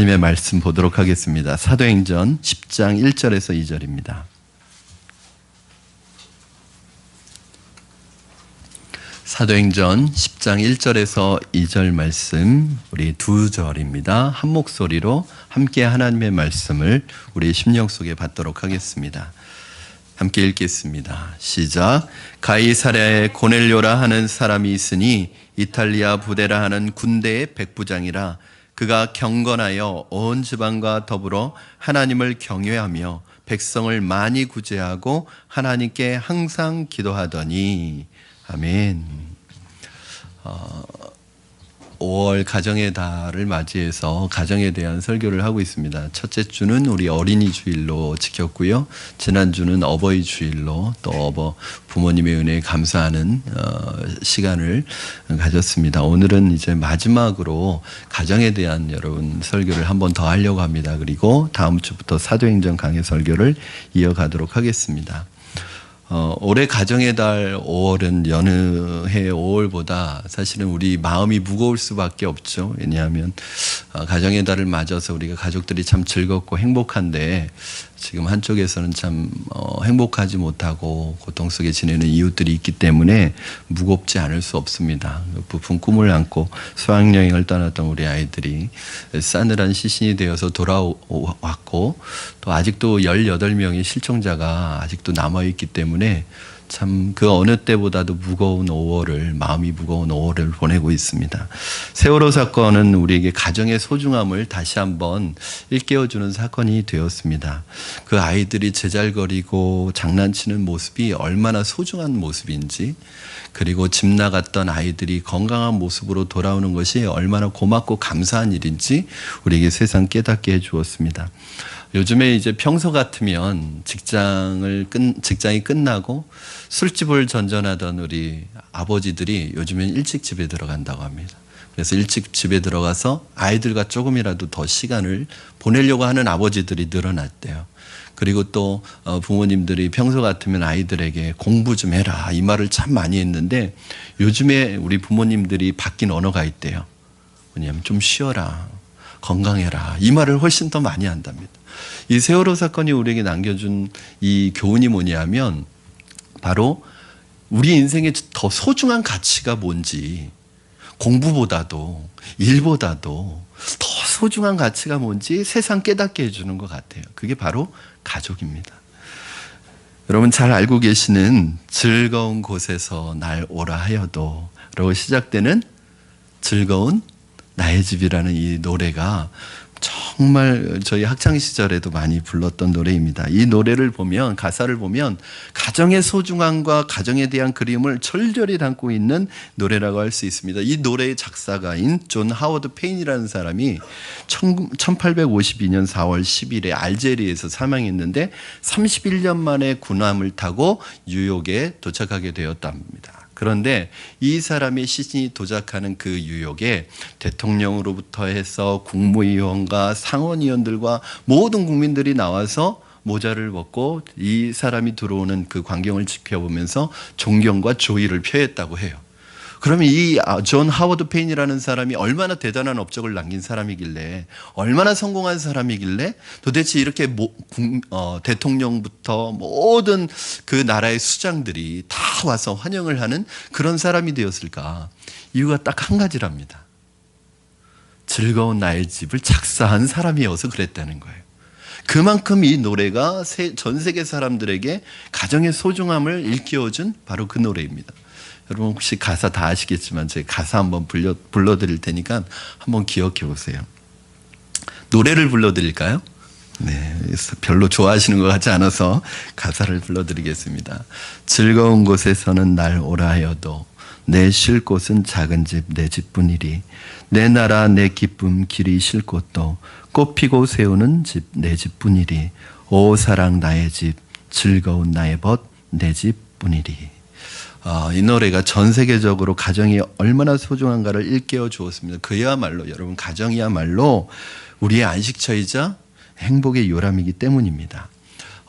하나님의 말씀 보도록 하겠습니다. 사도행전 10장 1절에서 2절입니다. 사도행전 10장 1절에서 2절 말씀, 우리 두 절입니다. 한 목소리로 함께 하나님의 말씀을 우리 심령 속에 받도록 하겠습니다. 함께 읽겠습니다. 시작. 가이사랴에 고넬료라 하는 사람이 있으니 이탈리아 부대라 하는 군대의 백부장이라. 그가 경건하여 온 지방과 더불어 하나님을 경외하며 백성을 많이 구제하고 하나님께 항상 기도하더니. 아멘. 5월 가정의 달을 맞이해서 가정에 대한 설교를 하고 있습니다. 첫째 주는 우리 어린이 주일로 지켰고요. 지난주는 어버이 주일로 또 부모님의 은혜에 감사하는 시간을 가졌습니다. 오늘은 이제 마지막으로 가정에 대한 여러분 설교를 한 번 더 하려고 합니다. 그리고 다음 주부터 사도행전 강해 설교를 이어가도록 하겠습니다. 올해 가정의 달 5월은 여느 해 5월보다 사실은 우리 마음이 무거울 수밖에 없죠. 왜냐하면 가정의 달을 맞아서 우리가 가족들이 참 즐겁고 행복한데 지금 한쪽에서는 참 행복하지 못하고 고통 속에 지내는 이웃들이 있기 때문에 무겁지 않을 수 없습니다. 부푼 꿈을 안고 수학여행을 떠났던 우리 아이들이 싸늘한 시신이 되어서 돌아왔고 또 아직도 18명의 실종자가 아직도 남아있기 때문에 참 그 어느 때보다도 무거운 5월을, 마음이 무거운 5월을 보내고 있습니다. 세월호 사건은 우리에게 가정의 소중함을 다시 한번 일깨워주는 사건이 되었습니다. 그 아이들이 제잘거리고 장난치는 모습이 얼마나 소중한 모습인지, 그리고 집 나갔던 아이들이 건강한 모습으로 돌아오는 것이 얼마나 고맙고 감사한 일인지 우리에게 세상 깨닫게 해주었습니다. 요즘에 이제 평소 같으면 직장이 끝나고 술집을 전전하던 우리 아버지들이 요즘엔 일찍 집에 들어간다고 합니다. 그래서 일찍 집에 들어가서 아이들과 조금이라도 더 시간을 보내려고 하는 아버지들이 늘어났대요. 그리고 또 부모님들이 평소 같으면 아이들에게 공부 좀 해라 이 말을 참 많이 했는데 요즘에 우리 부모님들이 바뀐 언어가 있대요. 뭐냐면 좀 쉬어라, 건강해라 이 말을 훨씬 더 많이 한답니다. 이 세월호 사건이 우리에게 남겨준 이 교훈이 뭐냐면 바로 우리 인생에 더 소중한 가치가 뭔지, 공부보다도 일보다도 더 소중한 가치가 뭔지 세상 깨닫게 해주는 것 같아요. 그게 바로 가족입니다. 여러분 잘 알고 계시는 즐거운 곳에서 날 오라 하여도 라고 시작되는 즐거운 나의 집이라는 이 노래가 정말 저희 학창시절에도 많이 불렀던 노래입니다. 이 노래를 보면, 가사를 보면 가정의 소중함과 가정에 대한 그리움을 절절히 담고 있는 노래라고 할 수 있습니다. 이 노래의 작사가인 존 하워드 페인이라는 사람이 1852년 4월 10일에 알제리에서 사망했는데 31년 만에 군함을 타고 뉴욕에 도착하게 되었답니다. 그런데 이 사람의 시신이 도착하는 그 뉴욕에 대통령으로부터 해서 국무위원과 상원의원들과 모든 국민들이 나와서 모자를 벗고 이 사람이 들어오는 그 광경을 지켜보면서 존경과 조의를 표했다고 해요. 그러면 이 존 하워드 페인이라는 사람이 얼마나 대단한 업적을 남긴 사람이길래, 얼마나 성공한 사람이길래 도대체 이렇게 대통령부터 모든 그 나라의 수장들이 다 와서 환영을 하는 그런 사람이 되었을까? 이유가 딱 한 가지랍니다. 즐거운 나의 집을 작사한 사람이어서 그랬다는 거예요. 그만큼 이 노래가 전 세계 사람들에게 가정의 소중함을 일깨워준 바로 그 노래입니다. 여러분 혹시 가사 다 아시겠지만 제가 가사 한번 불러드릴 테니까 한번 기억해 보세요. 노래를 불러드릴까요? 네, 별로 좋아하시는 것 같지 않아서 가사를 불러드리겠습니다. 즐거운 곳에서는 날 오라 하여도 내 쉴 곳은 작은 집 내 집뿐이리. 내 나라 내 기쁨 길이 쉴 곳도 꽃 피고 세우는 집 내 집뿐이리. 오 사랑 나의 집 즐거운 나의 벗 내 집뿐이리. 이 노래가 전 세계적으로 가정이 얼마나 소중한가를 일깨워 주었습니다. 그야말로 여러분 가정이야말로 우리의 안식처이자 행복의 요람이기 때문입니다.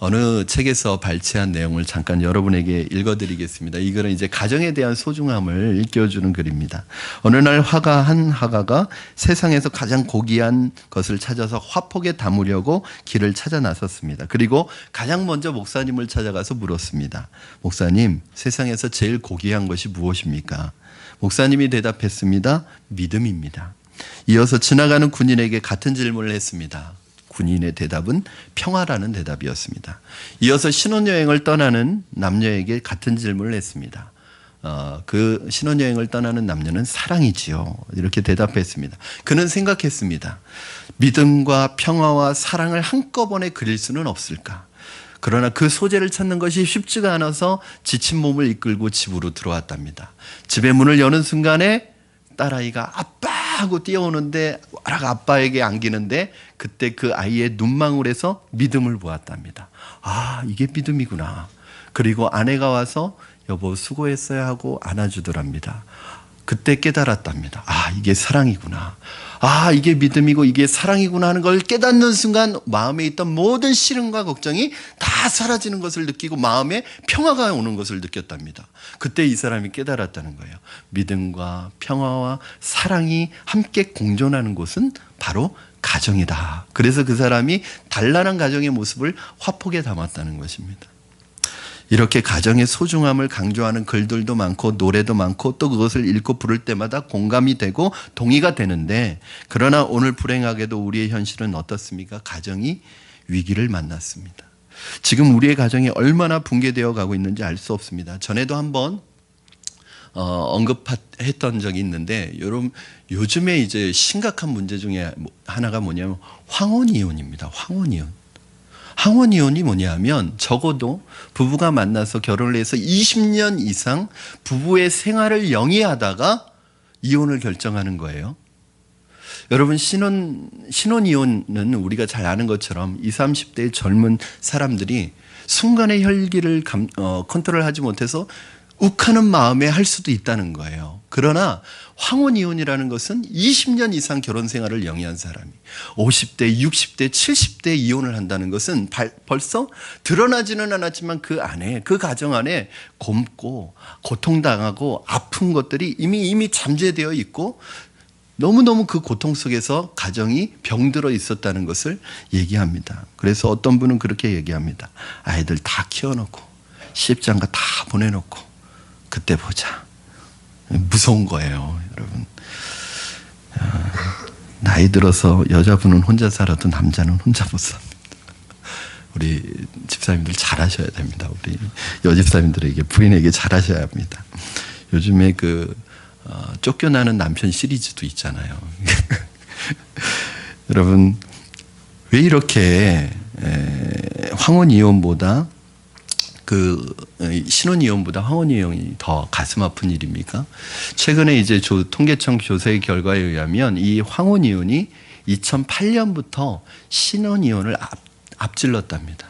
어느 책에서 발췌한 내용을 잠깐 여러분에게 읽어드리겠습니다. 이 글은 이제 가정에 대한 소중함을 일깨워주는 글입니다. 어느 날 한 화가가 세상에서 가장 고귀한 것을 찾아서 화폭에 담으려고 길을 찾아 나섰습니다. 그리고 가장 먼저 목사님을 찾아가서 물었습니다. 목사님, 세상에서 제일 고귀한 것이 무엇입니까? 목사님이 대답했습니다. 믿음입니다. 이어서 지나가는 군인에게 같은 질문을 했습니다. 군인의 대답은 평화라는 대답이었습니다. 이어서 신혼여행을 떠나는 남녀에게 같은 질문을 했습니다. 그 신혼여행을 떠나는 남녀는 사랑이지요. 이렇게 대답했습니다. 그는 생각했습니다. 믿음과 평화와 사랑을 한꺼번에 그릴 수는 없을까? 그러나 그 소재를 찾는 것이 쉽지가 않아서 지친 몸을 이끌고 집으로 들어왔답니다. 집의 문을 여는 순간에 딸아이가 아빠 하고 뛰어오는데 아빠에게 안기는데 그때 그 아이의 눈망울에서 믿음을 보았답니다. 아, 이게 믿음이구나. 그리고 아내가 와서 여보 수고했어야 하고 안아주더랍니다. 그때 깨달았답니다. 아, 이게 사랑이구나. 아, 이게 믿음이고 이게 사랑이구나 하는 걸 깨닫는 순간 마음에 있던 모든 시름과 걱정이 다 사라지는 것을 느끼고 마음에 평화가 오는 것을 느꼈답니다. 그때 이 사람이 깨달았다는 거예요. 믿음과 평화와 사랑이 함께 공존하는 곳은 바로 가정이다. 그래서 그 사람이 단란한 가정의 모습을 화폭에 담았다는 것입니다. 이렇게 가정의 소중함을 강조하는 글들도 많고 노래도 많고 또 그것을 읽고 부를 때마다 공감이 되고 동의가 되는데, 그러나 오늘 불행하게도 우리의 현실은 어떻습니까? 가정이 위기를 만났습니다. 지금 우리의 가정이 얼마나 붕괴되어 가고 있는지 알 수 없습니다. 전에도 한번 언급했던 적이 있는데, 여러분 요즘에 이제 심각한 문제 중에 하나가 뭐냐면 황혼이혼입니다. 황혼이혼이 뭐냐면 적어도 부부가 만나서 결혼을 해서 20년 이상 부부의 생활을 영위하다가 이혼을 결정하는 거예요. 여러분 신혼이혼은 우리가 잘 아는 것처럼 20, 30대의 젊은 사람들이 순간의 혈기를 컨트롤하지 못해서 욱하는 마음에 할 수도 있다는 거예요. 그러나 황혼이혼이라는 것은 20년 이상 결혼 생활을 영위한 사람이 50대, 60대, 70대 이혼을 한다는 것은 벌써 드러나지는 않았지만 그 안에, 그 가정 안에 곪고 고통당하고 아픈 것들이 이미 잠재되어 있고 너무너무 그 고통 속에서 가정이 병들어 있었다는 것을 얘기합니다. 그래서 어떤 분은 그렇게 얘기합니다. 아이들 다 키워놓고 시집장가 다 보내놓고 그때 보자. 무서운 거예요, 여러분. 나이 들어서 여자분은 혼자 살아도 남자는 혼자 못 삽니다. 우리 집사님들 잘하셔야 됩니다. 우리 여집사님들에게, 부인에게 잘하셔야 합니다. 요즘에 쫓겨나는 남편 시리즈도 있잖아요. 여러분, 왜 이렇게 황혼이혼보다 신혼이혼보다 황혼이혼이 더 가슴 아픈 일입니까? 최근에 이제 통계청 조사의 결과에 의하면 이 황혼이혼이 2008년부터 신혼이혼을 앞질렀답니다.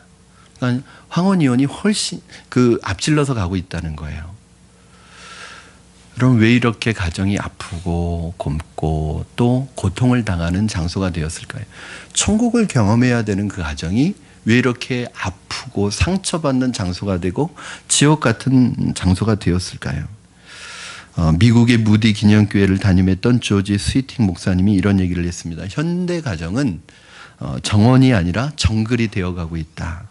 그러니까 황혼이혼이 훨씬 앞질러서 가고 있다는 거예요. 그럼 왜 이렇게 가정이 아프고 곪고 또 고통을 당하는 장소가 되었을까요? 천국을 경험해야 되는 그 가정이 왜 이렇게 아프고 상처받는 장소가 되고 지옥 같은 장소가 되었을까요? 미국의 무디 기념교회를 담임했던 조지 스위팅 목사님이 이런 얘기를 했습니다. 현대 가정은 정원이 아니라 정글이 되어가고 있다.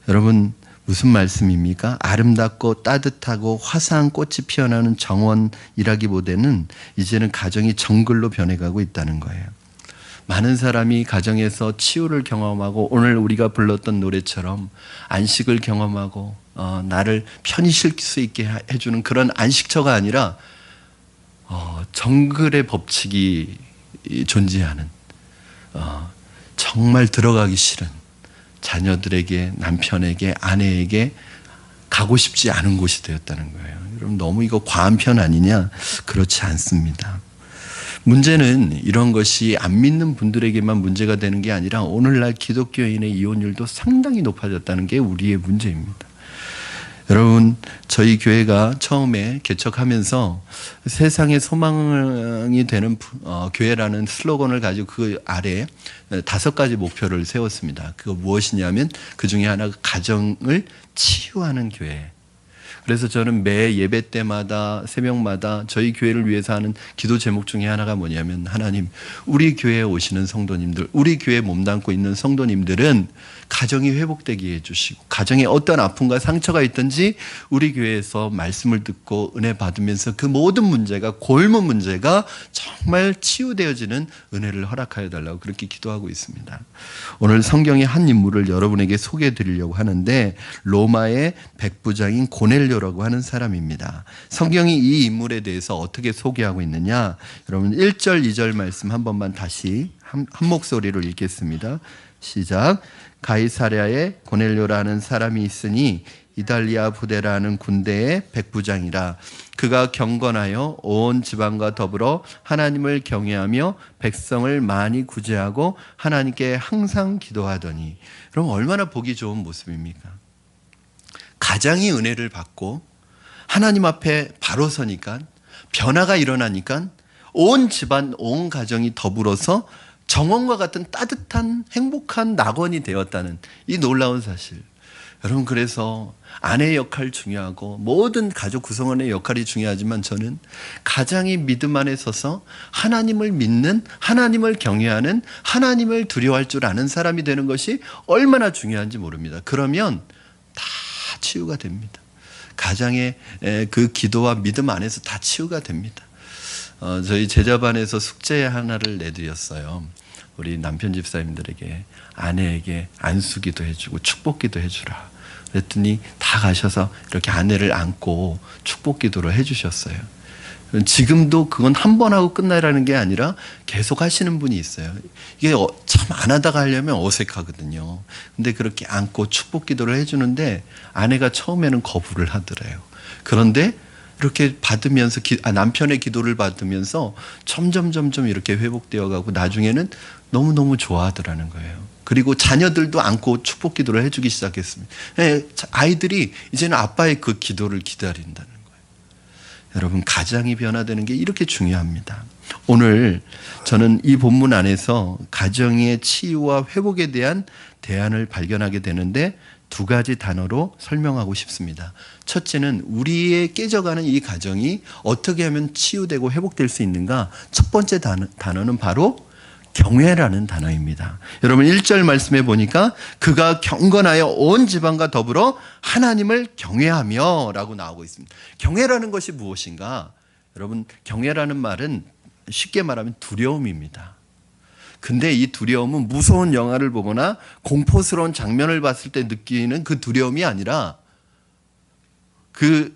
여러분, 무슨 말씀입니까? 아름답고 따뜻하고 화사한 꽃이 피어나는 정원이라기보다는 이제는 가정이 정글로 변해가고 있다는 거예요. 많은 사람이 가정에서 치유를 경험하고 오늘 우리가 불렀던 노래처럼 안식을 경험하고 나를 편히 쉴 수 있게 해주는 그런 안식처가 아니라 정글의 법칙이 존재하는 정말 들어가기 싫은 자녀들에게, 남편에게, 아내에게 가고 싶지 않은 곳이 되었다는 거예요. 여러분, 너무 이거 과한 편 아니냐? 그렇지 않습니다. 문제는 이런 것이 안 믿는 분들에게만 문제가 되는 게 아니라 오늘날 기독교인의 이혼율도 상당히 높아졌다는 게 우리의 문제입니다. 여러분, 저희 교회가 처음에 개척하면서 세상의 소망이 되는 교회라는 슬로건을 가지고 그 아래에 5가지 목표를 세웠습니다. 그거 무엇이냐면 그 중에 하나가 가정을 치유하는 교회. 그래서 저는 매 예배 때마다 새벽마다 저희 교회를 위해서 하는 기도 제목 중에 하나가 뭐냐면, 하나님, 우리 교회에 오시는 성도님들, 우리 교회에 몸담고 있는 성도님들은 가정이 회복되게 해주시고, 가정에 어떤 아픔과 상처가 있든지 우리 교회에서 말씀을 듣고 은혜 받으면서 그 모든 문제가, 골문 문제가 정말 치유되어지는 은혜를 허락하여 달라고 그렇게 기도하고 있습니다. 오늘 성경의 한 인물을 여러분에게 소개해 드리려고 하는데, 로마의 백부장인 고넬료라고 하는 사람입니다. 성경이 이 인물에 대해서 어떻게 소개하고 있느냐, 여러분 1절 2절 말씀 한 번만 다시 한 목소리로 읽겠습니다. 시작. 가이사랴에 고넬료라는 사람이 있으니 이달리아 부대라는 군대의 백부장이라. 그가 경건하여 온 지방과 더불어 하나님을 경외하며 백성을 많이 구제하고 하나님께 항상 기도하더니. 그럼 얼마나 보기 좋은 모습입니까? 가장이 은혜를 받고 하나님 앞에 바로 서니까, 변화가 일어나니까 온 집안, 온 가정이 더불어서 정원과 같은 따뜻한 행복한 낙원이 되었다는 이 놀라운 사실. 여러분, 그래서 아내의 역할 중요하고 모든 가족 구성원의 역할이 중요하지만, 저는 가장이 믿음 안에 서서 하나님을 믿는, 하나님을 경외하는, 하나님을 두려워할 줄 아는 사람이 되는 것이 얼마나 중요한지 모릅니다. 그러면 다 치유가 됩니다. 가장의 그 기도와 믿음 안에서 다 치유가 됩니다. 저희 제자반에서 숙제 하나를 내드렸어요. 우리 남편 집사님들에게, 아내에게 안수기도 해주고 축복기도 해주라. 그랬더니 다 가셔서 이렇게 아내를 안고 축복기도를 해주셨어요. 지금도 그건 한 번 하고 끝나라는 게 아니라 계속 하시는 분이 있어요. 이게 참 안 하다가 하려면 어색하거든요. 근데 그렇게 안고 축복기도를 해주는데 아내가 처음에는 거부를 하더래요. 그런데 이렇게 받으면서 남편의 기도를 받으면서 점점 이렇게 회복되어 가고 나중에는 너무너무 좋아하더라는 거예요. 그리고 자녀들도 안고 축복 기도를 해주기 시작했습니다. 아이들이 이제는 아빠의 그 기도를 기다린다는 거예요. 여러분, 가장이 변화되는 게 이렇게 중요합니다. 오늘 저는 이 본문 안에서 가정의 치유와 회복에 대한 대안을 발견하게 되는데, 2가지 단어로 설명하고 싶습니다. 첫째는 우리의 깨져가는 이 가정이 어떻게 하면 치유되고 회복될 수 있는가. 첫 번째 단어는 바로 경외라는 단어입니다. 여러분, 1절 말씀에 보니까 그가 경건하여 온 지방과 더불어 하나님을 경외하며 라고 나오고 있습니다. 경외라는 것이 무엇인가? 여러분, 경외라는 말은 쉽게 말하면 두려움입니다. 근데 이 두려움은 무서운 영화를 보거나 공포스러운 장면을 봤을 때 느끼는 그 두려움이 아니라,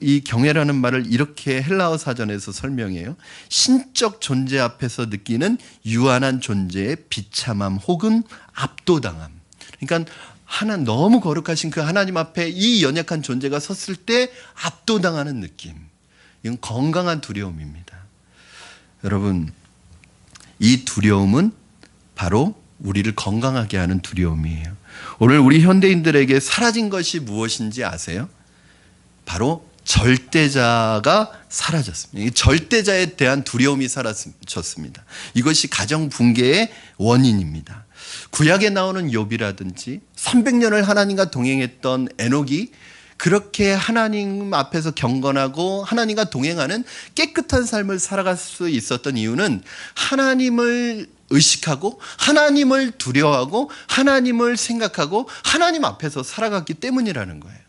이 경외라는 말을 이렇게 헬라어 사전에서 설명해요. 신적 존재 앞에서 느끼는 유한한 존재의 비참함 혹은 압도당함. 그러니까 너무 거룩하신 그 하나님 앞에 이 연약한 존재가 섰을 때 압도당하는 느낌. 이건 건강한 두려움입니다. 여러분, 이 두려움은 바로 우리를 건강하게 하는 두려움이에요. 오늘 우리 현대인들에게 사라진 것이 무엇인지 아세요? 바로 절대자가 사라졌습니다. 절대자에 대한 두려움이 사라졌습니다. 이것이 가정 붕괴의 원인입니다. 구약에 나오는 욥이라든지 300년을 하나님과 동행했던 에녹이 그렇게 하나님 앞에서 경건하고 하나님과 동행하는 깨끗한 삶을 살아갈 수 있었던 이유는 하나님을 의식하고 하나님을 두려워하고 하나님을 생각하고 하나님 앞에서 살아갔기 때문이라는 거예요.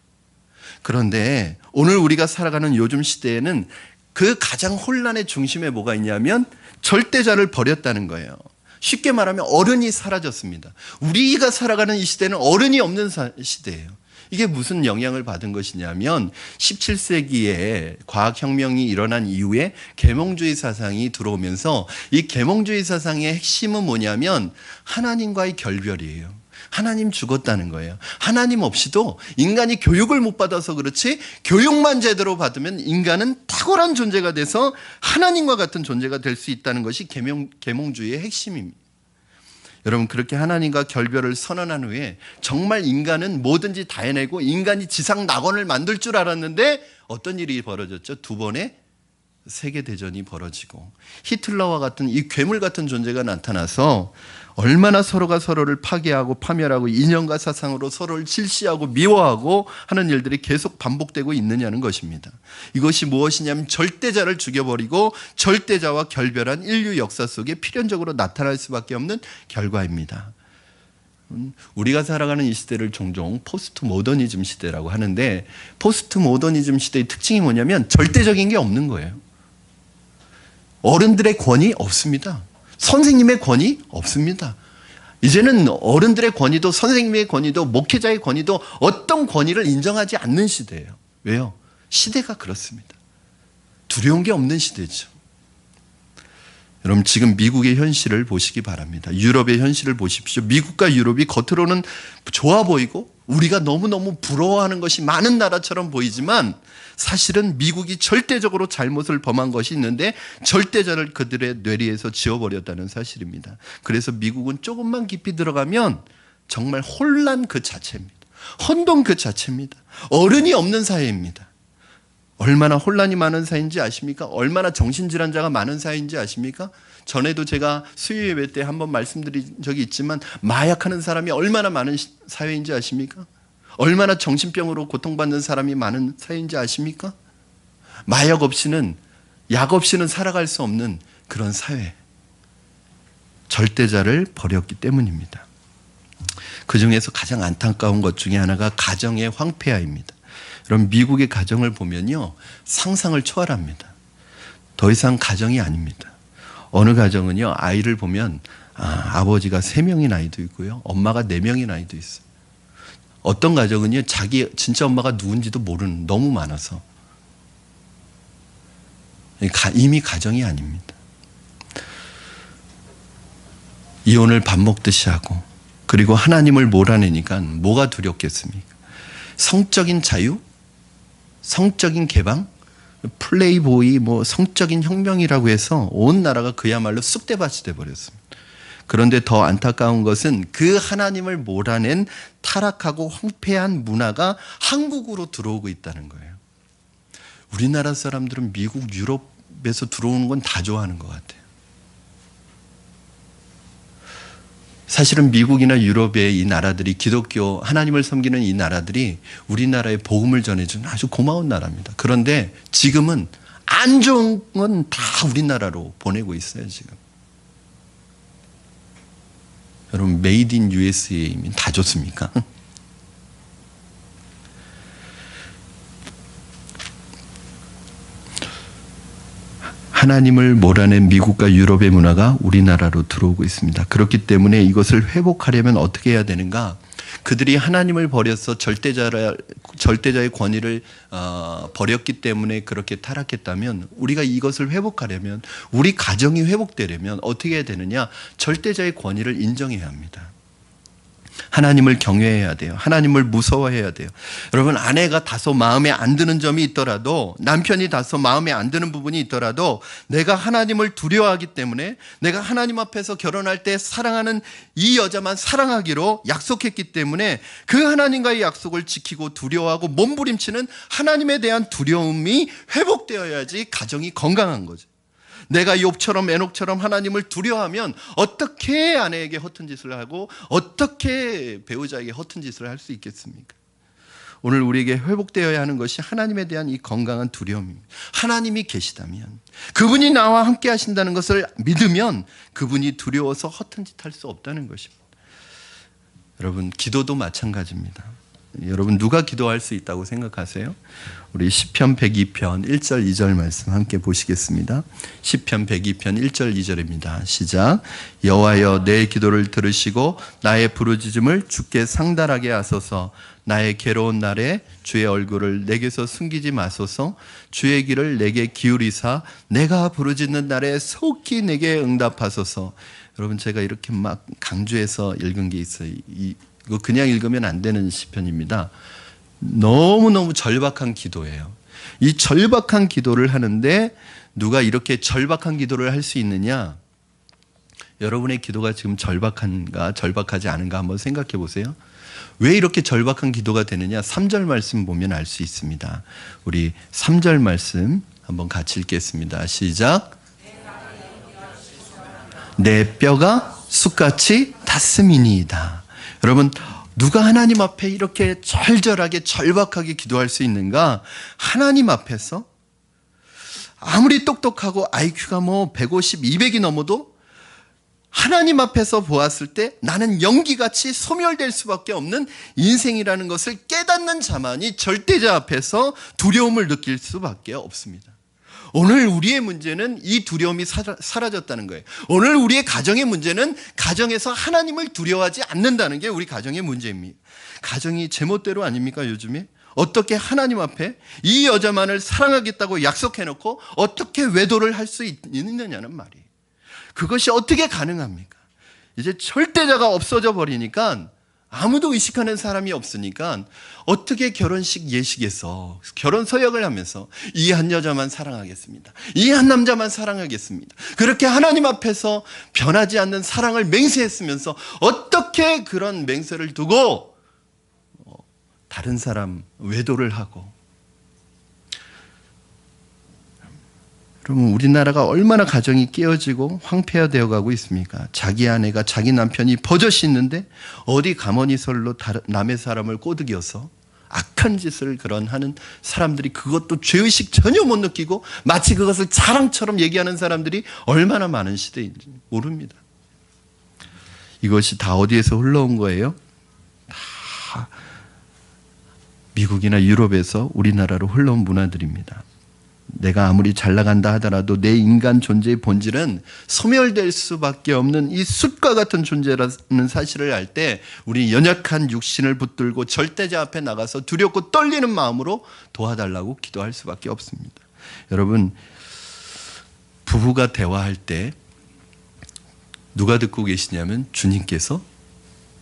그런데 오늘 우리가 살아가는 요즘 시대에는 그 가장 혼란의 중심에 뭐가 있냐면 절대자를 버렸다는 거예요. 쉽게 말하면 어른이 사라졌습니다. 우리가 살아가는 이 시대는 어른이 없는 시대예요. 이게 무슨 영향을 받은 것이냐면 17세기에 과학혁명이 일어난 이후에 계몽주의 사상이 들어오면서 이 계몽주의 사상의 핵심은 뭐냐면 하나님과의 결별이에요. 하나님 죽었다는 거예요. 하나님 없이도 인간이 교육을 못 받아서 그렇지, 교육만 제대로 받으면 인간은 탁월한 존재가 돼서 하나님과 같은 존재가 될 수 있다는 것이 계몽주의의 핵심입니다. 여러분, 그렇게 하나님과 결별을 선언한 후에 정말 인간은 뭐든지 다 해내고 인간이 지상 낙원을 만들 줄 알았는데 어떤 일이 벌어졌죠? 두 번의 세계대전이 벌어지고 히틀러와 같은 이 괴물 같은 존재가 나타나서 얼마나 서로가 서로를 파괴하고 파멸하고 이념과 사상으로 서로를 질시하고 미워하고 하는 일들이 계속 반복되고 있느냐는 것입니다. 이것이 무엇이냐면 절대자를 죽여버리고 절대자와 결별한 인류 역사 속에 필연적으로 나타날 수밖에 없는 결과입니다. 우리가 살아가는 이 시대를 종종 포스트 모더니즘 시대라고 하는데, 포스트 모더니즘 시대의 특징이 뭐냐면 절대적인 게 없는 거예요. 어른들의 권위 없습니다. 선생님의 권위 없습니다. 이제는 어른들의 권위도 선생님의 권위도 목회자의 권위도 어떤 권위를 인정하지 않는 시대예요. 왜요? 시대가 그렇습니다. 두려운 게 없는 시대죠. 여러분, 지금 미국의 현실을 보시기 바랍니다. 유럽의 현실을 보십시오. 미국과 유럽이 겉으로는 좋아 보이고 우리가 너무너무 부러워하는 것이 많은 나라처럼 보이지만 사실은 미국이 절대적으로 잘못을 범한 것이 있는데 절대자를 그들의 뇌리에서 지워버렸다는 사실입니다. 그래서 미국은 조금만 깊이 들어가면 정말 혼란 그 자체입니다. 혼돈 그 자체입니다. 어른이 없는 사회입니다. 얼마나 혼란이 많은 사회인지 아십니까? 얼마나 정신질환자가 많은 사회인지 아십니까? 전에도 제가 수요예배 때 한번 말씀드린 적이 있지만 마약하는 사람이 얼마나 많은 사회인지 아십니까? 얼마나 정신병으로 고통받는 사람이 많은 사회인지 아십니까? 마약 없이는, 약 없이는 살아갈 수 없는 그런 사회. 절대자를 버렸기 때문입니다. 그 중에서 가장 안타까운 것 중에 하나가 가정의 황폐화입니다. 여러분, 미국의 가정을 보면요, 상상을 초월합니다. 더 이상 가정이 아닙니다. 어느 가정은요, 아이를 보면 아버지가 3명인 아이도 있고요, 엄마가 4명인 아이도 있어요. 어떤 가정은요, 자기 진짜 엄마가 누군지도 모르는, 너무 많아서 이미 가정이 아닙니다. 이혼을 밥 먹듯이 하고, 그리고 하나님을 몰아내니까 뭐가 두렵겠습니까? 성적인 자유, 성적인 개방, 플레이보이, 성적인 혁명이라고 해서 온 나라가 그야말로 쑥대밭이 돼버렸습니다. 그런데 더 안타까운 것은 그 하나님을 몰아낸 타락하고 황폐한 문화가 한국으로 들어오고 있다는 거예요. 우리나라 사람들은 미국, 유럽에서 들어오는 건 다 좋아하는 것 같아요. 사실은 미국이나 유럽의 이 나라들이, 기독교 하나님을 섬기는 이 나라들이 우리나라에 복음을 전해주는 아주 고마운 나라입니다. 그런데 지금은 안 좋은 건 다 우리나라로 보내고 있어요. 지금 여러분, 메이드 인 USA이면 다 좋습니까? 하나님을 몰아낸 미국과 유럽의 문화가 우리나라로 들어오고 있습니다. 그렇기 때문에 이것을 회복하려면 어떻게 해야 되는가? 그들이 하나님을 버려서 절대자의 권위를 버렸기 때문에 그렇게 타락했다면, 우리가 이것을 회복하려면, 우리 가정이 회복되려면 어떻게 해야 되느냐? 절대자의 권위를 인정해야 합니다. 하나님을 경외해야 돼요. 하나님을 무서워해야 돼요. 여러분, 아내가 다소 마음에 안 드는 점이 있더라도, 남편이 다소 마음에 안 드는 부분이 있더라도 내가 하나님을 두려워하기 때문에, 내가 하나님 앞에서 결혼할 때 사랑하는 이 여자만 사랑하기로 약속했기 때문에 그 하나님과의 약속을 지키고 두려워하고 몸부림치는 하나님에 대한 두려움이 회복되어야지 가정이 건강한 거죠. 내가 욥처럼 에녹처럼 하나님을 두려워하면 어떻게 아내에게 허튼 짓을 하고 어떻게 배우자에게 허튼 짓을 할 수 있겠습니까? 오늘 우리에게 회복되어야 하는 것이 하나님에 대한 이 건강한 두려움입니다. 하나님이 계시다면, 그분이 나와 함께 하신다는 것을 믿으면 그분이 두려워서 허튼 짓 할 수 없다는 것입니다. 여러분, 기도도 마찬가지입니다. 여러분, 누가 기도할 수 있다고 생각하세요? 우리 시편 102편 1절 2절 말씀 함께 보시겠습니다. 시편 102편 1절 2절입니다. 시작. 여호와여, 내 기도를 들으시고 나의 부르짖음을 주께 상달하게 하소서. 나의 괴로운 날에 주의 얼굴을 내게서 숨기지 마소서. 주의 귀를 내게 기울이사 내가 부르짖는 날에 속히 내게 응답하소서. 여러분, 제가 이렇게 막 강조해서 읽은 게 있어요. 이거 그냥 읽으면 안 되는 시편입니다. 너무너무 절박한 기도예요. 이 절박한 기도를 하는데 누가 이렇게 절박한 기도를 할 수 있느냐? 여러분의 기도가 지금 절박한가 절박하지 않은가 한번 생각해 보세요. 왜 이렇게 절박한 기도가 되느냐? 3절 말씀 보면 알 수 있습니다. 우리 3절 말씀 한번 같이 읽겠습니다. 시작. 내 뼈가 쑥같이 탔음이니이다. 여러분, 누가 하나님 앞에 이렇게 절절하게 절박하게 기도할 수 있는가? 하나님 앞에서 아무리 똑똑하고 IQ가 뭐 150, 200이 넘어도 하나님 앞에서 보았을 때 나는 연기같이 소멸될 수밖에 없는 인생이라는 것을 깨닫는 자만이 절대자 앞에서 두려움을 느낄 수밖에 없습니다. 오늘 우리의 문제는 이 두려움이 사라졌다는 거예요. 오늘 우리의 가정의 문제는 가정에서 하나님을 두려워하지 않는다는 게 우리 가정의 문제입니다. 가정이 제멋대로 아닙니까 요즘에? 어떻게 하나님 앞에 이 여자만을 사랑하겠다고 약속해놓고 어떻게 외도를 할 수 있느냐는 말이에요. 그것이 어떻게 가능합니까? 이제 절대자가 없어져 버리니까 아무도 의식하는 사람이 없으니까 어떻게 결혼식 예식에서 결혼 서약을 하면서 이 한 여자만 사랑하겠습니다. 이 한 남자만 사랑하겠습니다. 그렇게 하나님 앞에서 변하지 않는 사랑을 맹세했으면서 어떻게 그런 맹세를 두고 다른 사람 외도를 하고. 그러면 우리나라가 얼마나 가정이 깨어지고 황폐화되어 가고 있습니까? 자기 아내가 자기 남편이 버젓이 있는데 어디 가머니설로 남의 사람을 꼬드겨서 악한 짓을 하는 사람들이 그것도 죄의식 전혀 못 느끼고 마치 그것을 자랑처럼 얘기하는 사람들이 얼마나 많은 시대인지 모릅니다. 이것이 다 어디에서 흘러온 거예요? 다 미국이나 유럽에서 우리나라로 흘러온 문화들입니다. 내가 아무리 잘 나간다 하더라도 내 인간 존재의 본질은 소멸될 수밖에 없는 이 숯과 같은 존재라는 사실을 알 때 우리 연약한 육신을 붙들고 절대자 앞에 나가서 두렵고 떨리는 마음으로 도와달라고 기도할 수밖에 없습니다. 여러분, 부부가 대화할 때 누가 듣고 계시냐면 주님께서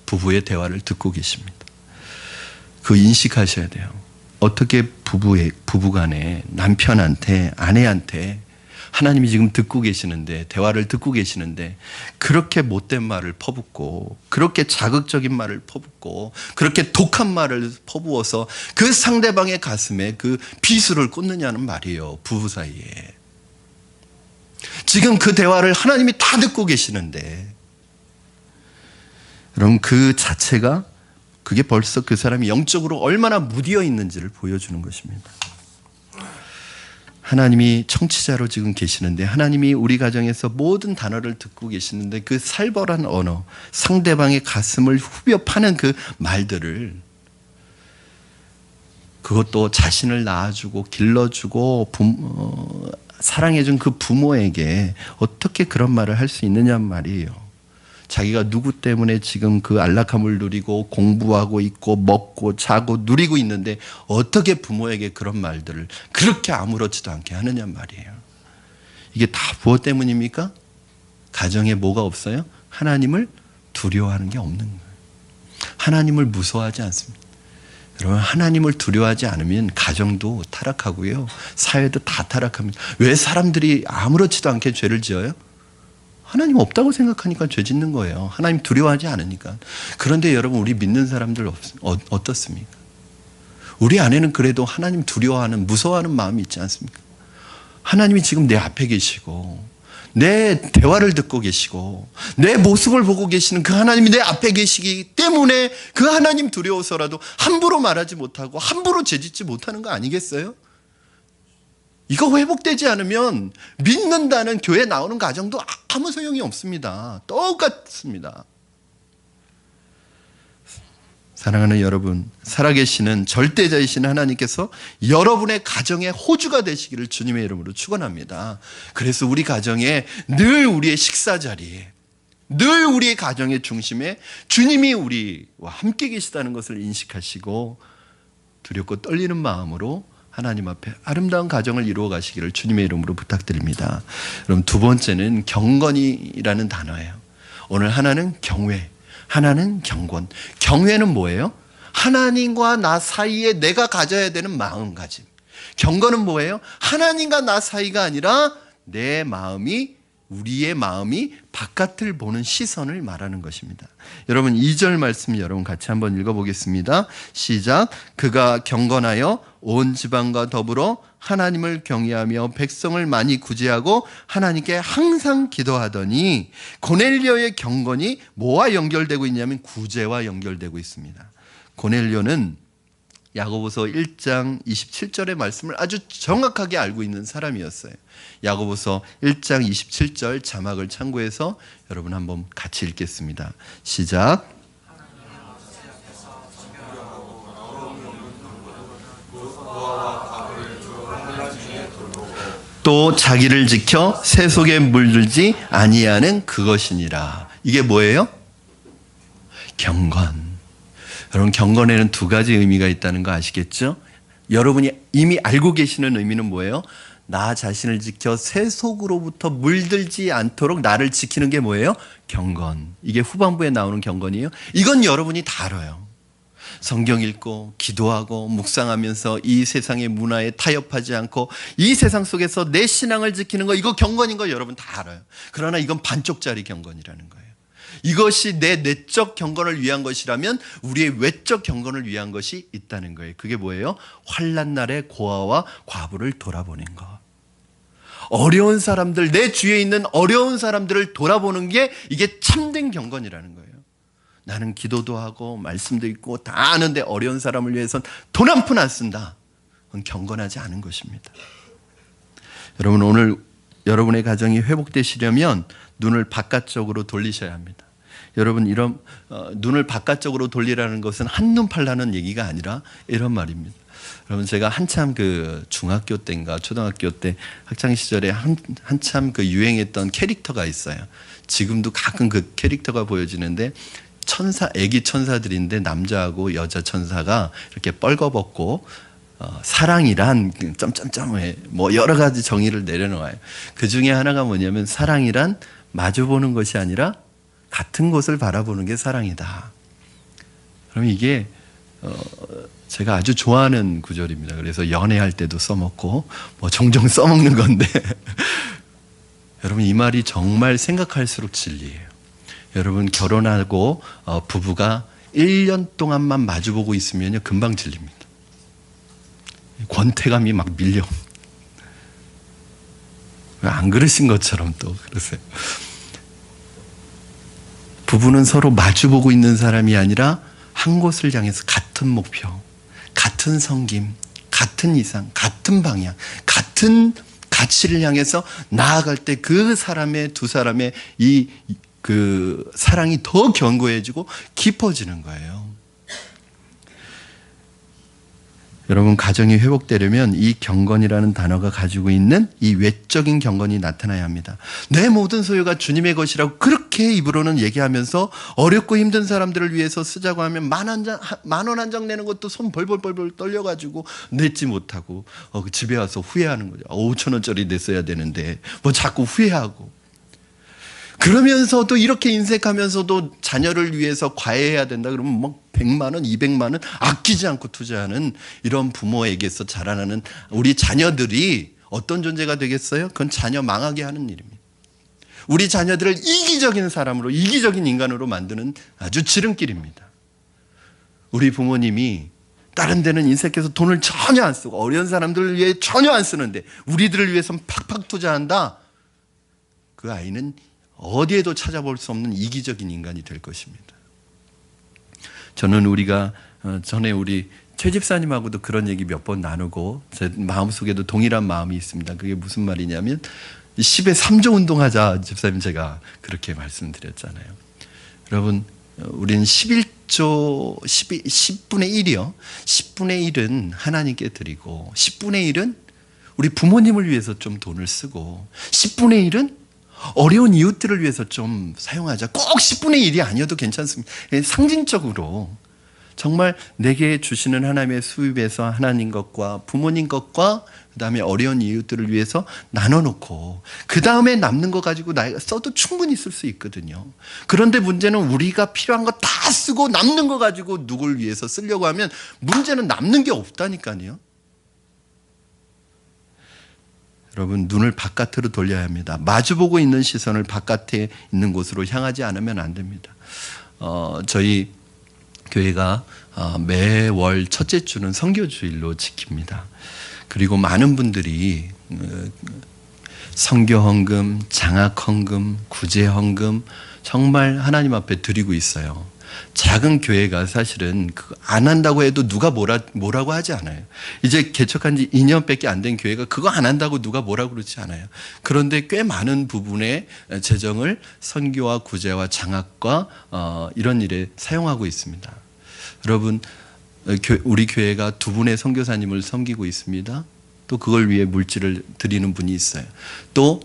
부부의 대화를 듣고 계십니다. 그거 인식하셔야 돼요. 어떻게 부부간에 남편한테 아내한테 하나님이 지금 듣고 계시는데 대화를 듣고 계시는데 그렇게 못된 말을 퍼붓고 그렇게 자극적인 말을 퍼붓고 그렇게 독한 말을 퍼부어서 그 상대방의 가슴에 그 비수를 꽂느냐는 말이에요. 부부 사이에. 지금 그 대화를 하나님이 다 듣고 계시는데 여러분, 그 자체가 그게 벌써 그 사람이 영적으로 얼마나 무디어 있는지를 보여주는 것입니다. 하나님이 청취자로 지금 계시는데 하나님이 우리 가정에서 모든 단어를 듣고 계시는데 그 살벌한 언어, 상대방의 가슴을 후벼 파는 그 말들을 그것도 자신을 낳아주고 길러주고 사랑해준 그 부모에게 어떻게 그런 말을 할 수 있느냐는 말이에요. 자기가 누구 때문에 지금 그 안락함을 누리고 공부하고 있고 먹고 자고 누리고 있는데 어떻게 부모에게 그런 말들을 그렇게 아무렇지도 않게 하느냐 말이에요. 이게 다 무엇 때문입니까? 가정에 뭐가 없어요? 하나님을 두려워하는 게 없는 거예요. 하나님을 무서워하지 않습니다. 여러분, 하나님을 두려워하지 않으면 가정도 타락하고요, 사회도 다 타락합니다. 왜 사람들이 아무렇지도 않게 죄를 지어요? 하나님 없다고 생각하니까 죄 짓는 거예요. 하나님 두려워하지 않으니까. 그런데 여러분, 우리 믿는 사람들 어떻습니까? 우리 안에는 그래도 하나님 두려워하는, 무서워하는 마음이 있지 않습니까? 하나님이 지금 내 앞에 계시고 내 대화를 듣고 계시고 내 모습을 보고 계시는 그 하나님이 내 앞에 계시기 때문에 그 하나님 두려워서라도 함부로 말하지 못하고 함부로 죄짓지 못하는 거 아니겠어요? 이거 회복되지 않으면 믿는다는 교회 나오는 가정도 아무 소용이 없습니다. 똑같습니다. 사랑하는 여러분, 살아계시는 절대자이신 하나님께서 여러분의 가정의 호주가 되시기를 주님의 이름으로 축원합니다. 그래서 우리 가정에 늘 우리의 식사 자리에, 늘 우리의 가정의 중심에 주님이 우리와 함께 계시다는 것을 인식하시고 두렵고 떨리는 마음으로 하나님 앞에 아름다운 가정을 이루어 가시기를 주님의 이름으로 부탁드립니다. 그럼 두 번째는 경건이라는 단어예요. 오늘 하나는 경외, 하나는 경건. 경외는 뭐예요? 하나님과 나 사이에 내가 가져야 되는 마음가짐. 경건은 뭐예요? 하나님과 나 사이가 아니라 내 마음이 우리의 마음이 바깥을 보는 시선을 말하는 것입니다. 여러분 2절 말씀 여러분 같이 한번 읽어보겠습니다. 시작. 그가 경건하여 온 지방과 더불어 하나님을 경외하며 백성을 많이 구제하고 하나님께 항상 기도하더니, 고넬료의 경건이 뭐와 연결되고 있냐면 구제와 연결되고 있습니다. 고넬료는 야고보서 1장 27절의 말씀을 아주 정확하게 알고 있는 사람이었어요. 야고보서 1장 27절 자막을 참고해서 여러분 한번 같이 읽겠습니다. 시작. 또 자기를 지켜 새 속에 물들지 아니하는 그것이니라. 이게 뭐예요? 경건. 여러분 경건에는 두 가지 의미가 있다는 거 아시겠죠? 여러분이 이미 알고 계시는 의미는 뭐예요? 나 자신을 지켜 새 속으로부터 물들지 않도록 나를 지키는 게 뭐예요? 경건. 이게 후반부에 나오는 경건이에요. 이건 여러분이 다 알아요. 성경 읽고 기도하고 묵상하면서 이 세상의 문화에 타협하지 않고 이 세상 속에서 내 신앙을 지키는 거, 이거 경건인 거 여러분 다 알아요. 그러나 이건 반쪽짜리 경건이라는 거예요. 이것이 내 내적 경건을 위한 것이라면 우리의 외적 경건을 위한 것이 있다는 거예요. 그게 뭐예요? 환난 날에 고아와 과부를 돌아보는 것. 어려운 사람들, 내 주위에 있는 어려운 사람들을 돌아보는 게 이게 참된 경건이라는 거예요. 나는 기도도 하고 말씀도 읽고 다 아는데 어려운 사람을 위해서는 돈 한 푼 안 쓴다. 그건 경건하지 않은 것입니다. 여러분 오늘 여러분의 가정이 회복되시려면 눈을 바깥쪽으로 돌리셔야 합니다. 여러분 이런 눈을 바깥쪽으로 돌리라는 것은 한눈 팔라는 얘기가 아니라 이런 말입니다. 여러분 제가 한참 그 중학교 때인가 초등학교 때 학창 시절에 한참 그 유행했던 캐릭터가 있어요. 지금도 가끔 그 캐릭터가 보여지는데 천사, 애기 천사들인데 남자하고 여자 천사가 이렇게 뻘거벗고 사랑이란 점점점에 뭐 여러 가지 정의를 내려놓아요. 그 중에 하나가 뭐냐면 사랑이란 마주보는 것이 아니라 같은 곳을 바라보는 게 사랑이다. 그럼 이게 제가 아주 좋아하는 구절입니다. 그래서 연애할 때도 써먹고 뭐 종종 써먹는 건데 여러분 이 말이 정말 생각할수록 진리예요. 여러분 결혼하고 부부가 1년 동안만 마주보고 있으면요 금방 질립니다. 권태감이 막 밀려. 왜 안 그러신 것처럼 또 그러세요. 부부는 서로 마주보고 있는 사람이 아니라 한 곳을 향해서 같은 목표, 같은 섬김, 같은 이상, 같은 방향, 같은 가치를 향해서 나아갈 때 그 사람의 두 사람의 그 사랑이 더 견고해지고 깊어지는 거예요. 여러분 가정이 회복되려면 이 경건이라는 단어가 가지고 있는 이 외적인 경건이 나타나야 합니다. 내 모든 소유가 주님의 것이라고 그렇게 입으로는 얘기하면서 어렵고 힘든 사람들을 위해서 쓰자고 하면 만 원 한 장 내는 것도 손 벌벌벌 떨려가지고 냈지 못하고 집에 와서 후회하는 거죠. 5천 원짜리 냈어야 되는데 뭐 자꾸 후회하고, 그러면서도 이렇게 인색하면서도 자녀를 위해서 과외해야 된다 그러면 막 100만 원, 200만 원 아끼지 않고 투자하는 이런 부모에게서 자라나는 우리 자녀들이 어떤 존재가 되겠어요? 그건 자녀 망하게 하는 일입니다. 우리 자녀들을 이기적인 사람으로, 이기적인 인간으로 만드는 아주 지름길입니다. 우리 부모님이 다른 데는 인색해서 돈을 전혀 안 쓰고 어려운 사람들을 위해 전혀 안 쓰는데 우리들을 위해서는 팍팍 투자한다. 그 아이는 어디에도 찾아볼 수 없는 이기적인 인간이 될 것입니다. 저는 우리가 전에 우리 최 집사님하고도 그런 얘기 몇 번 나누고 제 마음속에도 동일한 마음이 있습니다. 그게 무슨 말이냐면 10에 3조 운동하자 집사님 제가 그렇게 말씀드렸잖아요. 여러분 우리는 11조 10분의 1이요. 10분의 1은 하나님께 드리고 10분의 1은 우리 부모님을 위해서 좀 돈을 쓰고 10분의 1은 어려운 이웃들을 위해서 좀 사용하자. 꼭 10분의 1이 아니어도 괜찮습니다. 상징적으로 정말 내게 주시는 하나님의 수입에서 하나님 것과 부모님 것과 그 다음에 어려운 이웃들을 위해서 나눠놓고 그 다음에 남는 거 가지고 나이가 써도 충분히 쓸 수 있거든요. 그런데 문제는 우리가 필요한 거 다 쓰고 남는 거 가지고 누굴 위해서 쓰려고 하면 문제는 남는 게 없다니까요. 여러분, 눈을 바깥으로 돌려야 합니다. 마주보고 있는 시선을 바깥에 있는 곳으로 향하지 않으면 안 됩니다. 저희 교회가 매월 첫째 주는 선교주일로 지킵니다. 그리고 많은 분들이 선교헌금, 장학헌금, 구제헌금 정말 하나님 앞에 드리고 있어요. 작은 교회가 사실은 안 한다고 해도 누가 뭐라고 하지 않아요. 이제 개척한 지 2년밖에 안 된 교회가 그거 안 한다고 누가 뭐라고 그러지 않아요. 그런데 꽤 많은 부분의 재정을 선교와 구제와 장학과 이런 일에 사용하고 있습니다. 여러분, 우리 교회가 두 분의 선교사님을 섬기고 있습니다. 또 그걸 위해 물질을 드리는 분이 있어요. 또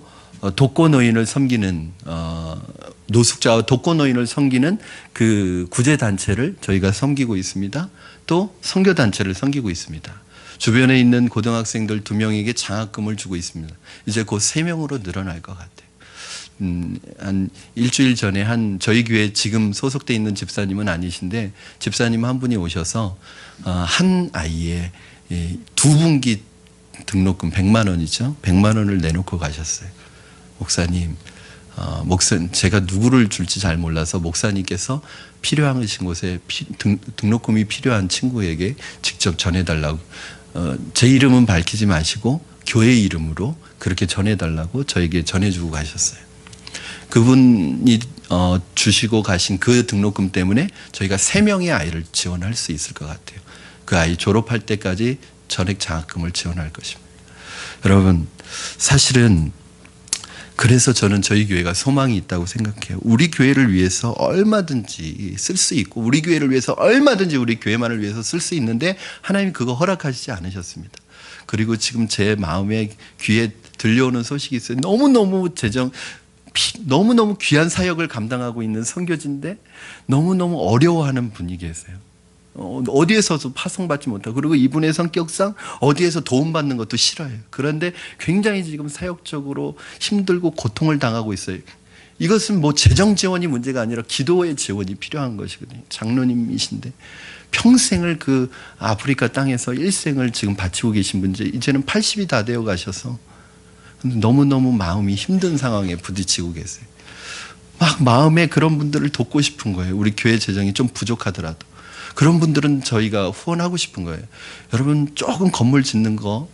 독거노인을 섬기는 노숙자와 독거노인을 섬기는 그 구제단체를 저희가 섬기고 있습니다. 또 선교단체를 섬기고 있습니다. 주변에 있는 고등학생들 2명에게 장학금을 주고 있습니다. 이제 곧 3명으로 늘어날 것 같아요. 한 일주일 전에 저희 교회 지금 소속돼 있는 집사님은 아니신데 집사님 한 분이 오셔서 한 아이에 2분기 등록금 100만 원이죠. 100만 원을 내놓고 가셨어요. 목사님, 제가 누구를 줄지 잘 몰라서 목사님께서 필요하신 곳에 등록금이 필요한 친구에게 직접 전해달라고, 제 이름은 밝히지 마시고 교회 이름으로 그렇게 전해달라고 저에게 전해주고 가셨어요. 그분이 주시고 가신 그 등록금 때문에 저희가 3명의 아이를 지원할 수 있을 것 같아요. 그 아이 졸업할 때까지 전액 장학금을 지원할 것입니다. 여러분, 사실은 그래서 저는 저희 교회가 소망이 있다고 생각해요. 우리 교회를 위해서 얼마든지 쓸 수 있고 우리 교회를 위해서 얼마든지 우리 교회만을 위해서 쓸 수 있는데 하나님이 그거 허락하시지 않으셨습니다. 그리고 지금 제 마음에 귀에 들려오는 소식이 있어요. 너무너무 귀한 사역을 감당하고 있는 선교지인데 너무너무 어려워하는 분이 계세요. 어디에서도 파송받지 못하고, 그리고 이분의 성격상 어디에서 도움받는 것도 싫어해요. 그런데 굉장히 지금 사역적으로 힘들고 고통을 당하고 있어요. 이것은 뭐 재정 지원이 문제가 아니라 기도의 지원이 필요한 것이거든요. 장로님이신데 평생을 그 아프리카 땅에서 일생을 지금 바치고 계신 분인데 이제는 80이 다 되어 가셔서 너무너무 마음이 힘든 상황에 부딪히고 계세요. 막 마음에 그런 분들을 돕고 싶은 거예요. 우리 교회 재정이 좀 부족하더라도. 그런 분들은 저희가 후원하고 싶은 거예요. 여러분, 조금 건물 짓는 거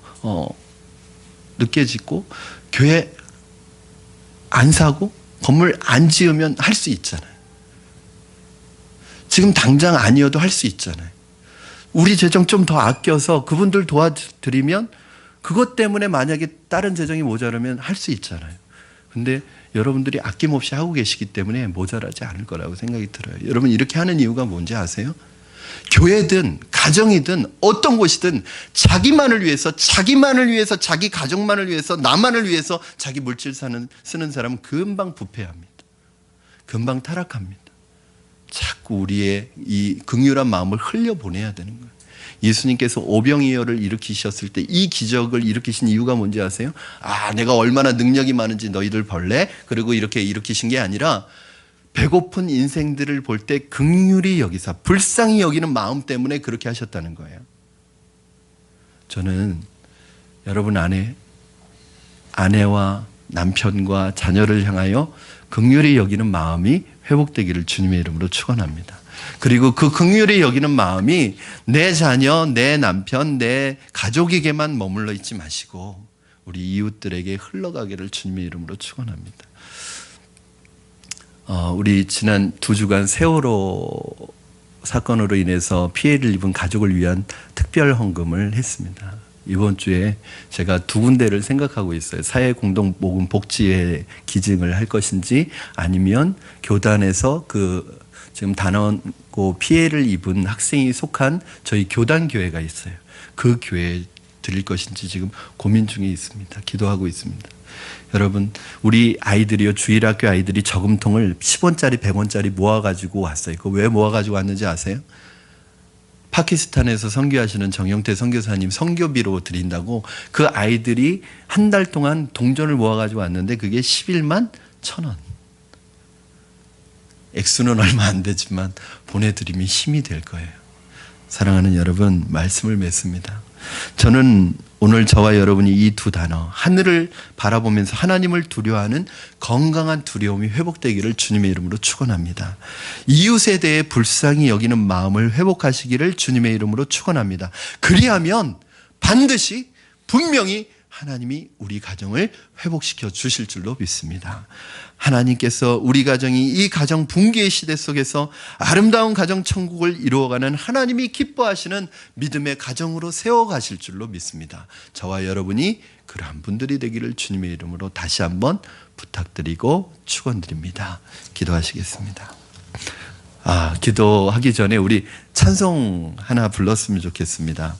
늦게 짓고 교회 안 사고 건물 안 지으면 할 수 있잖아요. 지금 당장 아니어도 할 수 있잖아요. 우리 재정 좀 더 아껴서 그분들 도와드리면 그것 때문에 만약에 다른 재정이 모자라면 할 수 있잖아요. 근데 여러분들이 아낌없이 하고 계시기 때문에 모자라지 않을 거라고 생각이 들어요. 여러분, 이렇게 하는 이유가 뭔지 아세요? 교회든 가정이든 어떤 곳이든 자기만을 위해서, 자기 가족만을 위해서, 나만을 위해서 자기 물질 쓰는 사람은 금방 부패합니다. 금방 타락합니다. 자꾸 우리의 이 긍휼한 마음을 흘려보내야 되는 거예요. 예수님께서 오병이어를 일으키셨을 때 이 기적을 일으키신 이유가 뭔지 아세요? 내가 얼마나 능력이 많은지 너희들 벌래? 그리고 이렇게 일으키신 게 아니라 배고픈 인생들을 볼 때 긍휼히 여기사 불쌍히 여기는 마음 때문에 그렇게 하셨다는 거예요. 저는 여러분 아내와 남편과 자녀를 향하여 긍휼히 여기는 마음이 회복되기를 주님의 이름으로 축원합니다. 그리고 그 긍휼히 여기는 마음이 내 자녀, 내 남편, 내 가족에게만 머물러 있지 마시고 우리 이웃들에게 흘러가기를 주님의 이름으로 축원합니다. 우리 지난 2주간 세월호 사건으로 인해서 피해를 입은 가족을 위한 특별 헌금을 했습니다. 이번 주에 제가 2군데를 생각하고 있어요. 사회공동모금 복지에 기증을 할 것인지 아니면 교단에서 지금 단원고 피해를 입은 학생이 속한 저희 교단교회가 있어요. 그 교회에 드릴 것인지 지금 고민 중에 있습니다. 기도하고 있습니다. 여러분, 우리 아이들이요, 주일학교 아이들이 저금통을 10원짜리 100원짜리 모아가지고 왔어요. 그거 왜 모아가지고 왔는지 아세요? 파키스탄에서 선교하시는 정영태 선교사님 선교비로 드린다고 그 아이들이 한 달 동안 동전을 모아가지고 왔는데 그게 11만 1,000원. 액수는 얼마 안 되지만 보내드리면 힘이 될 거예요. 사랑하는 여러분, 말씀을 맺습니다. 저는 오늘 저와 여러분이 이 두 단어, 하늘을 바라보면서 하나님을 두려워하는 건강한 두려움이 회복되기를 주님의 이름으로 축원합니다. 이웃에 대해 불쌍히 여기는 마음을 회복하시기를 주님의 이름으로 축원합니다. 그리하면 반드시 분명히 하나님이 우리 가정을 회복시켜 주실 줄로 믿습니다. 하나님께서 우리 가정이 이 가정 붕괴의 시대 속에서 아름다운 가정 천국을 이루어가는 하나님이 기뻐하시는 믿음의 가정으로 세워가실 줄로 믿습니다. 저와 여러분이 그러한 분들이 되기를 주님의 이름으로 다시 한번 부탁드리고 축원드립니다. 기도하시겠습니다. 기도하기 전에 우리 찬송 하나 불렀으면 좋겠습니다.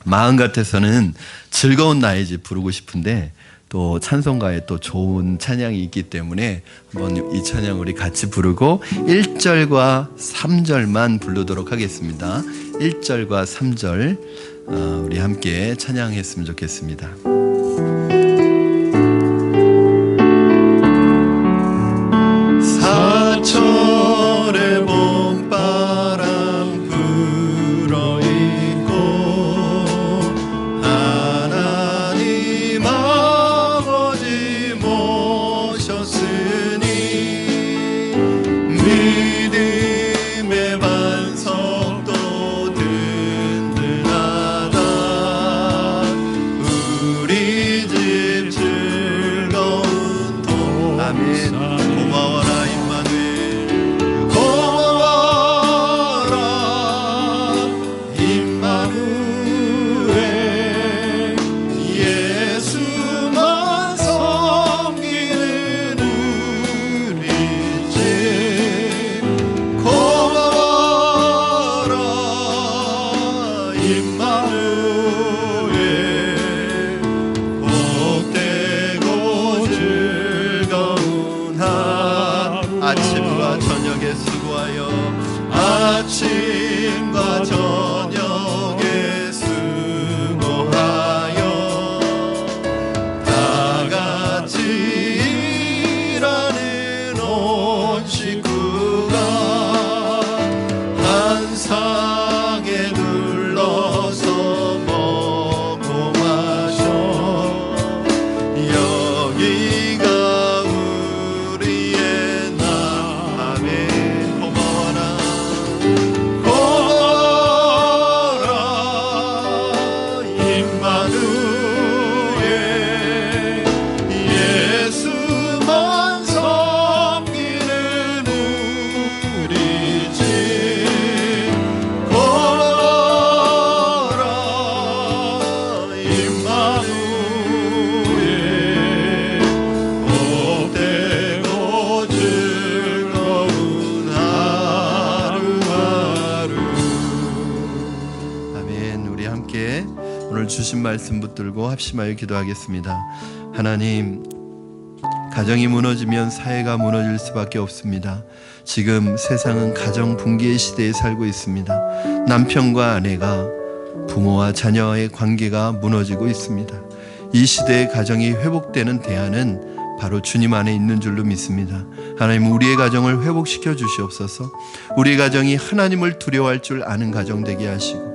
마음 같아서는 즐거운 나의 집 부르고 싶은데 또 찬송가에 또 좋은 찬양이 있기 때문에 한번 이 찬양 우리 같이 부르고 1절과 3절만 부르도록 하겠습니다. 1절과 3절 우리 함께 찬양했으면 좋겠습니다. 사철의 봄바람 불어있고 하나님 아버지 모셨으니 믿음의 반석도 든든하다. 우리 집 즐거운 동. 아멘. 고마워라 아침과 저녁에 수고하여 아침과 저녁에 수고하여 다 같이 일하는 온 식구가 한 상에 둘러서 먹고 마셔 여기가 오늘 주신 말씀 붙들고 합심하여 기도하겠습니다. 하나님, 가정이 무너지면 사회가 무너질 수밖에 없습니다. 지금 세상은 가정 붕괴의 시대에 살고 있습니다. 남편과 아내가 부모와 자녀와의 관계가 무너지고 있습니다. 이 시대의 가정이 회복되는 대안은 바로 주님 안에 있는 줄로 믿습니다. 하나님, 우리의 가정을 회복시켜 주시옵소서. 우리의 가정이 하나님을 두려워할 줄 아는 가정 되게 하시고,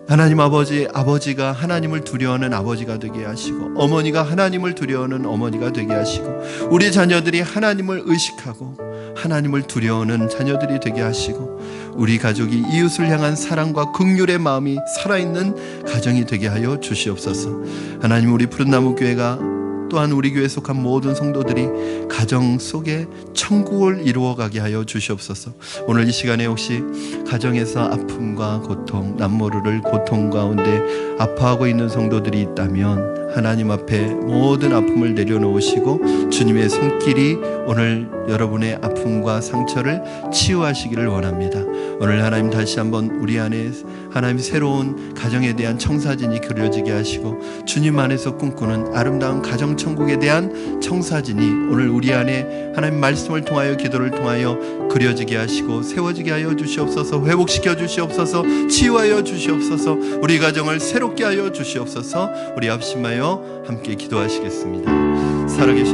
하나님 아버지가 하나님을 두려워하는 아버지가 되게 하시고, 어머니가 하나님을 두려워하는 어머니가 되게 하시고, 우리 자녀들이 하나님을 의식하고 하나님을 두려워하는 자녀들이 되게 하시고, 우리 가족이 이웃을 향한 사랑과 긍휼의 마음이 살아있는 가정이 되게 하여 주시옵소서. 하나님, 우리 푸른나무 교회가 또한 우리 교회에 속한 모든 성도들이 가정 속에 천국을 이루어가게 하여 주시옵소서. 오늘 이 시간에 혹시 가정에서 아픔과 고통, 남모르를 고통 가운데 아파하고 있는 성도들이 있다면 하나님 앞에 모든 아픔을 내려놓으시고 주님의 손길이 오늘 여러분의 아픔과 상처를 치유하시기를 원합니다. 오늘 하나님 다시 한번 우리 안에 하나님 새로운 가정에 대한 청사진이 그려지게 하시고, 주님 안에서 꿈꾸는 아름다운 가정 천국에 대한 청사진이 오늘 우리 안에 하나님 말씀을 통하여 기도를 통하여 그려지게 하시고 세워지게 하여 주시옵소서. 회복시켜 주시옵소서. 치유하여 주시옵소서. 우리 가정을 새롭게 하여 주시옵소서. 우리 합심하여 함께 기도하시겠습니다. 살아계셔